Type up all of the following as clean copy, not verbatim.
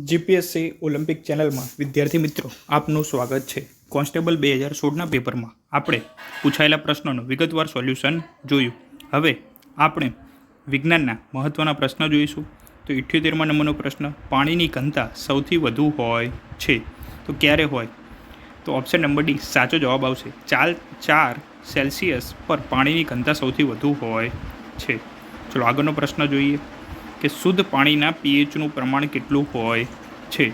GPSC Olympic ચેનલમાં વિદ્યાર્થી મિત્રો આપનું સ્વાગત છે. કોન્સ્ટેબલ 2016ના પેપરમાં આપણે પૂછાયેલા પ્રશ્નોનું વિગતવાર સોલ્યુશન જોયું. હવે આપણે વિજ્ઞાનના મહત્ત્વના પ્રશ્નો જોઈશું. તો 78મા નંબરનો પ્રશ્ન, પાણીની ઘનતા સૌથી વધુ હોય છે તો ક્યારે હોય? તો ઓપ્શન નંબર ડી સાચો જવાબ આવશે. 4 સેલ્સિયસ પર પાણીની ઘનતા સૌથી વધુ હોય છે. ચલો આગળનો પ્રશ્ન જોઈએ કે શુદ્ધ પાણીના પીએચનું પ્રમાણ કેટલું હોય છે?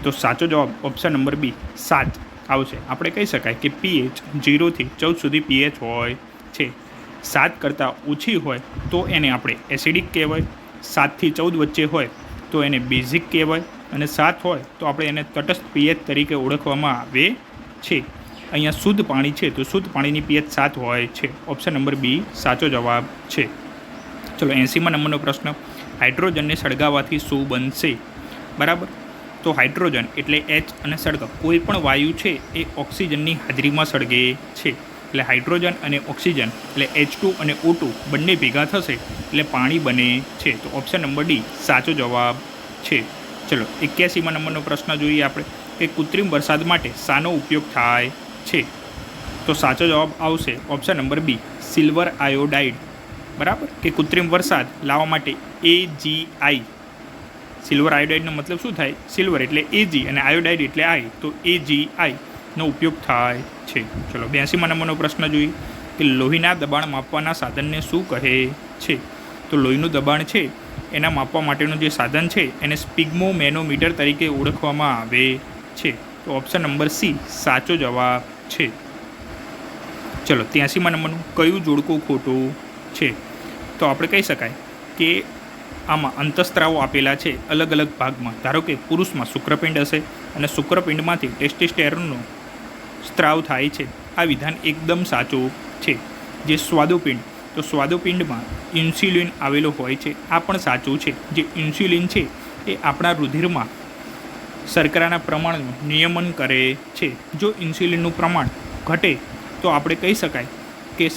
તો સાચો જવાબ ઓપ્શન નંબર બી 7 આવશે. આપણે કહી શકાય કે પીએચ 0થી 14 સુધી પીએચ હોય છે. 7 કરતાં ઓછી હોય તો એને આપણે એસિડિક કહેવાય, 7થી 14 વચ્ચે હોય તો એને બેઝિક કહેવાય, અને 7 હોય તો આપણે એને તટસ્થ પીએચ તરીકે ઓળખવામાં આવે છે. અહીંયા શુદ્ધ પાણી છે તો શુદ્ધ પાણીની પીએચ 7 હોય છે. ઓપ્શન નંબર બી સાચો જવાબ છે. ચલો 80મા નંબરનો પ્રશ્ન, હાઇડ્રોજનને સળગાવવાથી શું બનશે? બરાબર, તો હાઇડ્રોજન એટલે H અને સળગાવ, કોઈ પણ વાયુ છે એ ઓક્સિજનની હાજરીમાં સળગે છે. એટલે હાઇડ્રોજન અને ઓક્સિજન એટલે H2 અને O2 બંને ભેગા થશે એટલે પાણી બને છે. તો ઓપ્શન નંબર ડી સાચો જવાબ છે. ચલો 81મા નંબરનો પ્રશ્ન જોઈએ આપણે કે કૃત્રિમ વરસાદ માટે શાનો ઉપયોગ થાય છે? તો સાચો જવાબ આવશે option number B silver iodide. બરાબર, કે કૃત્રિમ વરસાદ લાવવા માટે AgI, સિલ્વર આયોડાઇડનો મતલબ શું થાય? સિલ્વર એટલે Ag અને આયોડાઇડ એટલે I, તો AgIનો ઉપયોગ થાય છે. ચલો 82મા નંબરનો પ્રશ્ન જોઈએ કે લોહીના દબાણ માપવાના સાધનને શું કહે છે? તો લોહીનું દબાણ છે એના માપવા માટેનું જે સાધન છે એને સ્પિગ્મોમેનોમીટર તરીકે ઓળખવામાં આવે છે. તો ઓપ્શન નંબર સી સાચો જવાબ છે. ચલો 83મા નંબરનું કયું જોડકું ખોટું છે? તો આપણે કહી શકાય કે આમાં અંતઃસ્ત્રાવો આપેલા છે અલગ અલગ ભાગમાં. ધારો કે પુરુષમાં શુક્રપિંડ હશે અને શુક્રપિંડમાંથી ટેસ્ટોસ્ટેરોનનો સ્ત્રાવ થાય છે. આ વિધાન એકદમ સાચું છે. જે સ્વાદુપિંડ, તો સ્વાદુપિંડમાં ઇન્સ્યુલિન આવેલો હોય છે, આ પણ સાચું છે. જે ઇન્સ્યુલિન છે એ આપણા રુધિરમાં શર્કરાના પ્રમાણનું નિયમન કરે છે. જો ઇન્સ્યુલિનનું પ્રમાણ ઘટે તો આપણે કહી શકાય કે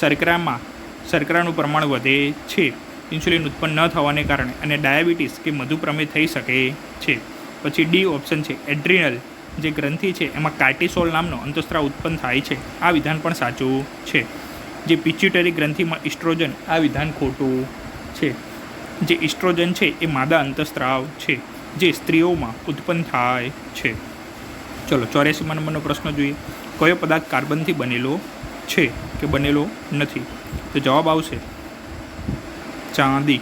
શર્કરાનું પ્રમાણ વધે છે, ઇન્સ્યુલિન ઉત્પન્ન ન થવાને કારણે, અને ડાયાબિટીસ કે મધુપ્રમેહ થઈ શકે છે. પછી ડી ઓપ્શન છે એડ્રિનલ જે ગ્રંથિ છે એમાં કાર્ટિસોલ નામનો અંતઃસ્ત્રાવ ઉત્પન્ન થાય છે, આ વિધાન પણ સાચું છે. જે પિચ્યુટરી ગ્રંથિમાં ઇસ્ટ્રોજન, આ વિધાન ખોટું છે. જે ઇસ્ટ્રોજન છે એ માદા અંતઃસ્ત્રાવ છે જે સ્ત્રીઓમાં ઉત્પન્ન થાય છે. ચલો 84મા નંબરનો પ્રશ્ન જોઈએ, કયો પદાર્થ કાર્બનથી બનેલો છે કે બનેલો નથી? તો જવાબ આવશે ચાંદી.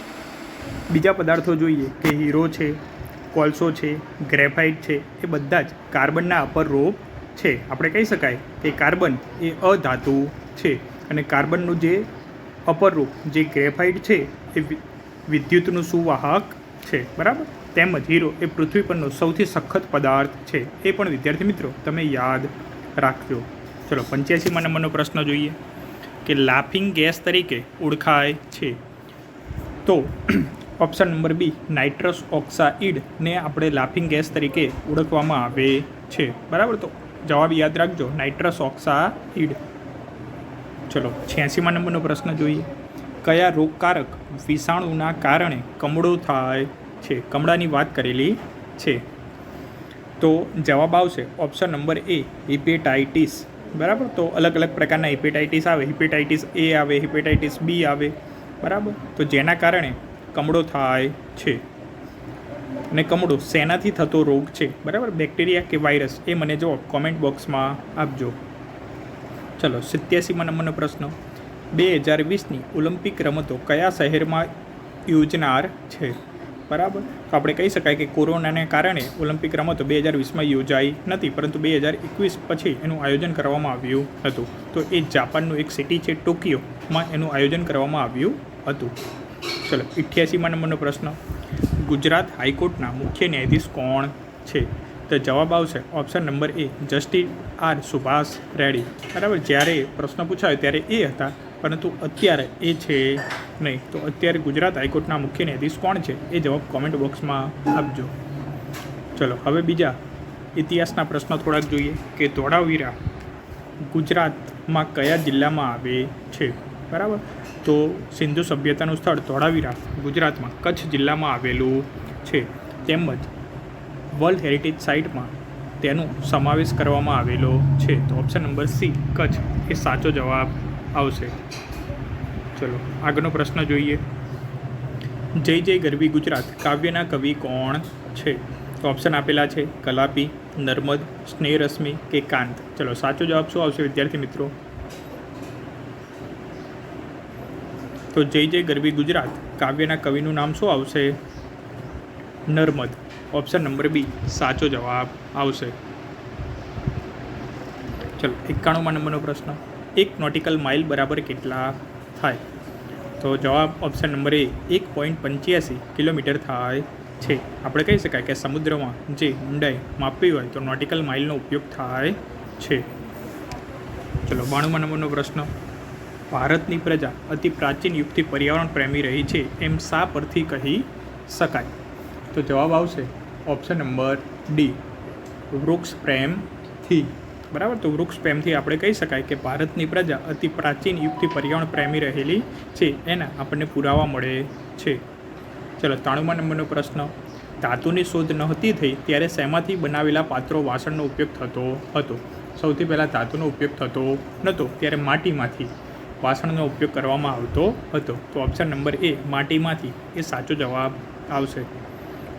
બીજા પદાર્થો જોઈએ કે હીરો છે, કોલસો છે, ગ્રેફાઇટ છે, એ બધા જ કાર્બનના અપરરૂપ છે. આપણે કહી શકાય કે કાર્બન એ અધાતુ છે અને કાર્બનનું જે અપરરૂપ જે ગ્રેફાઇટ છે એ વિદ્યુતનું સુવાહક છે. બરાબર, તેમજ હીરો એ પૃથ્વી પરનો સૌથી સખત પદાર્થ છે. એ પણ વિદ્યાર્થી મિત્રો તમે યાદ રાખજો. ચલો 85મા નંબરનો પ્રશ્ન જોઈએ કે લાફિંગ ગેસ તરીકે ઓળખાય છે. તો ઓપ્શન નંબર બી નાઇટ્રસ ઓક્સાઇડને આપણે લાફિંગ ગેસ તરીકે ઓળખવામાં આવે છે. બરાબર, તો જવાબ યાદ રાખજો નાઇટ્રસ ઓક્સાઇડ. ચલો 86મા નંબરનો પ્રશ્ન જોઈએ, કયા રોગકારક વિષાણુના કારણે કમળો થાય છે? કમળાની વાત કરેલી છે. તો જવાબ આવશે ઓપ્શન નંબર એ હિપેટાઇટિસ. બરાબર, તો અલગ અલગ પ્રકારના હિપેટાઇટિસ આવે, હિપેટાઇટિસ A આવે, હિપેટાઇટિસ B આવે. બરાબર, તો જેના કારણે કમળો થાય છે. અને કમળો શેનાથી થતો રોગ છે? બરાબર, બેક્ટેરિયા કે વાયરસ? એ મને જો કોમેન્ટ બોક્સમાં આપજો. ચલો 87મા નંબરનો પ્રશ્ન, 2020ની ઓલિમ્પિક રમતો કયા શહેરમાં યોજનાર છે? બરાબર, તો આપણે કહી શકાય કે કોરોનાને કારણે ઓલિમ્પિક રમતો 2020માં યોજાઈ નથી, પરંતુ 2021 પછી એનું આયોજન કરવામાં આવ્યું હતું. તો એ જાપાનનું એક સિટી છે ટોકિયોમાં એનું આયોજન કરવામાં આવ્યું હતું. ચલો 88મા નંબરનો પ્રશ્ન, ગુજરાત હાઈકોર્ટના મુખ્ય ન્યાયાધીશ કોણ છે? તો જવાબ આવશે ઓપ્શન નંબર એ જસ્ટિસ આર સુભાષ રેડ્ડી. બરાબર, જ્યારે પ્રશ્ન પૂછાયો ત્યારે એ હતા, પરંતુ અત્યારે એ છે નહીં. તો અત્યારે ગુજરાત હાઈકોર્ટના મુખ્ય ન્યાયાધીશ કોણ છે એ જવાબ કોમેન્ટ બોક્સમાં આપજો. ચલો હવે બીજા ઇતિહાસના પ્રશ્નો થોડાક જોઈએ કે ધોળાવીરા ગુજરાતમાં કયા જિલ્લામાં આવે છે? બરાબર, તો સિંધુ સભ્યતાનું સ્થળ ધોળાવીરા ગુજરાતમાં કચ્છ જિલ્લામાં આવેલું છે. તેમજ વર્લ્ડ હેરિટેજ સાઇટમાં તેનો સમાવેશ કરવામાં આવેલો છે? તો ઓપ્શન નંબર સી કચ્છ એ સાચો જવાબ આવશે. ચલો આગળનો પ્રશ્ન જોઈએ. જય જય ગરવી ગુજરાત કાવ્યના કવિ કોણ છે? તો ઓપ્શન આપેલા છે કલાપી, નર્મદ, સ્નેહરશ્મિ કે કાંત. ચલો સાચો જવાબ શું આવશે વિદ્યાર્થી મિત્રો? તો જય જય ગરવી ગુજરાત કાવ્યના કવિનું નામ શું આવશે? નર્મદ. ઓપ્શન નંબર બી સાચો જવાબ આવશે. ચલો 91મા નંબરનો પ્રશ્ન. 1 નોટિકલ માઇલ બરાબર કેટલા થાય? તો જવાબ ઓપ્શન નંબર એ 1.85 કિલોમીટર થાય છે. આપણે કહી શકાય કે સમુદ્રમાં જે ઊંડાઈ માપવી હોય તો નોટિકલ માઇલનો ઉપયોગ થાય છે. ચલો 92મા નંબરનો પ્રશ્ન. ભારતની પ્રજા અતિ પ્રાચીન યુગથી પર્યાવરણ પ્રેમી રહી છે એમ શા પરથી કહી શકાય? તો જવાબ આવશે ઓપ્શન નંબર ડી વૃક્ષ પ્રેમથી. બરાબર, તો વૃક્ષ પ્રેમથી આપણે કહી શકાય કે ભારતની પ્રજા અતિ પ્રાચીન યુગથી પર્યાવરણ પ્રેમી રહેલી છે એના આપણને પુરાવા મળે છે. ચલો 93મા નંબરનો પ્રશ્ન. ધાતુની શોધ નહોતી થઈ ત્યારે શેમાંથી બનાવેલા પાત્રો વાસણનો ઉપયોગ થતો હતો? સૌથી પહેલાં ધાતુનો ઉપયોગ થતો નહોતો ત્યારે માટીમાંથી વાસણનો ઉપયોગ કરવામાં આવતો હતો. તો ઓપ્શન નંબર એ માટીમાંથી એ સાચો જવાબ આવશે.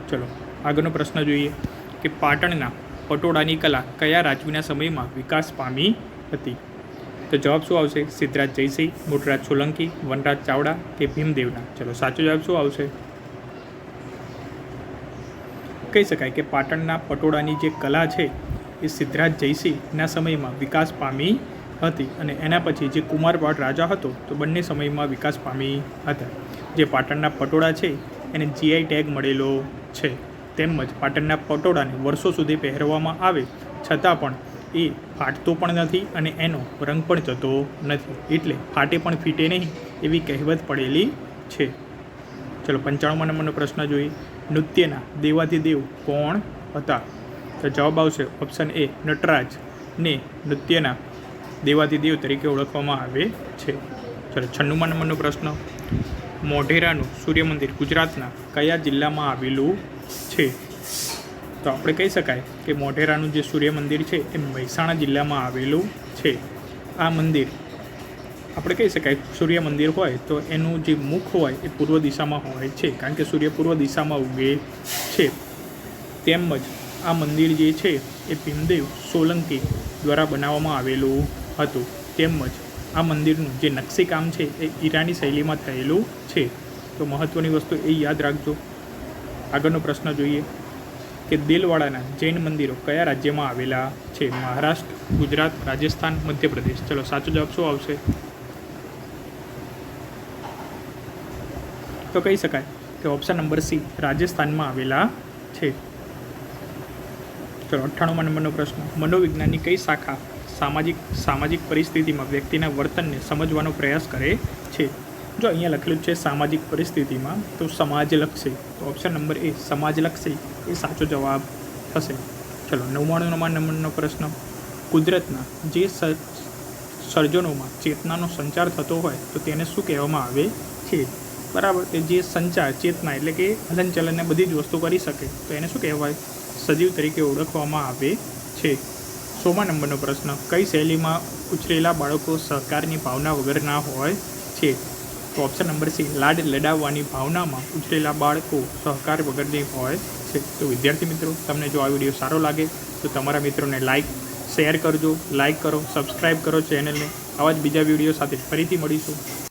ચલો આગળનો પ્રશ્ન જોઈએ કે પાટણના પટોળાની કલા કયા રાજવીના સમયમાં વિકાસ પામી હતી? તો જવાબ શું આવશે? સિદ્ધરાજ જયસિંહ, મોટરાજ સોલંકી, વનરાજ ચાવડા કે ભીમદેવના. ચલો સાચો જવાબ શું આવશે? કહી શકાય કે પાટણના પટોળાની જે કલા છે એ સિદ્ધરાજ જયસિંહના સમયમાં વિકાસ પામી હતી અને એના પછી જે કુમારપાળ રાજા હતો તો બંને સમયમાં વિકાસ પામી હતા. જે પાટણના પટોળા છે એને જીઆઈ ટેગ મળેલો છે. તેમજ પાટણના પટોળાને વર્ષો સુધી પહેરવામાં આવે છતાં પણ એ ફાટતો પણ નથી અને એનો રંગ પણ જતો નથી, એટલે ફાટે પણ ફીટે નહીં એવી કહેવત પડેલી છે. ચલો 95મા નંબરનો પ્રશ્ન જોઈએ. નૃત્યના દેવાધિદેવ કોણ હતા? તો જવાબ આવશે ઓપ્શન એ નટરાજ ને નૃત્યના દેવાધિદેવ તરીકે ઓળખવામાં આવે છે. ચલો 96મા નંબરનો પ્રશ્ન. મોઢેરાનું સૂર્યમંદિર ગુજરાતના કયા જિલ્લામાં આવેલું છે? તો આપણે કહી શકાય કે મોઢેરાનું જે સૂર્યમંદિર છે એ મહેસાણા જિલ્લામાં આવેલું છે. આ મંદિર આપણે કહી શકાય સૂર્ય મંદિર હોય તો એનું જે મુખ હોય એ પૂર્વ દિશામાં હોય છે, કારણ કે સૂર્ય પૂર્વ દિશામાં ઉગે છે. તેમજ આ મંદિર જે છે એ ભીમદેવ સોલંકી દ્વારા બનાવવામાં આવેલું હતું. તેમજ આ મંદિરનું જે નકશીકામ છે એ ઈરાની શૈલીમાં થયેલું છે. તો મહત્ત્વની વસ્તુ એ યાદ રાખજો. આગળનો પ્રશ્ન જોઈએ કે દેલવાડાના જૈન મંદિરો કયા રાજ્યમાં આવેલા છે? મહારાષ્ટ્ર, ગુજરાત, રાજસ્થાન, મધ્યપ્રદેશ. ચલો સાચો જવાબ શું આવશે? તો કહી શકાય કે ઓપ્શન નંબર સી રાજસ્થાનમાં આવેલા છે. ચલો 98મા નંબરનો પ્રશ્ન. મનોવિજ્ઞાનની કઈ શાખા સામાજિક પરિસ્થિતિમાં વ્યક્તિના વર્તનને સમજવાનો પ્રયાસ કરે છે? જો અહીંયા લખેલું છે સામાજિક પરિસ્થિતિમાં તો સમાજલક્ષી. તો ઓપ્શન નંબર એ સમાજલક્ષી એ સાચો જવાબ થશે. ચલો 99મા નંબરનો પ્રશ્ન. કુદરતના જે સર્જનોમાં ચેતનાનો સંચાર થતો હોય તો તેને શું કહેવામાં આવે છે? બરાબર, તે જે સંચાર ચેતના એટલે કે હલનચલનને બધી જ વસ્તુ કરી શકે તો એને શું કહેવાય? સજીવ તરીકે ઓળખવામાં આવે છે. 100મા નંબરનો પ્રશ્ન. કઈ શૈલીમાં ઉછરેલા બાળકો સહકારની ભાવના વગરના હોય છે? તો ઓપ્શન નંબર સી લાડ લડાવવાની ભાવનામાં ઉછરેલા બાળકો સહકાર વગરની હોય છે. તો વિદ્યાર્થી મિત્રો, તમને જો આ વિડીયો સારો લાગે તો તમારા મિત્રોને શેર કરજો, લાઇક કરો, સબસ્ક્રાઈબ કરો ચેનલને. આવા જ બીજા વિડીયો સાથે ફરીથી મળીશું.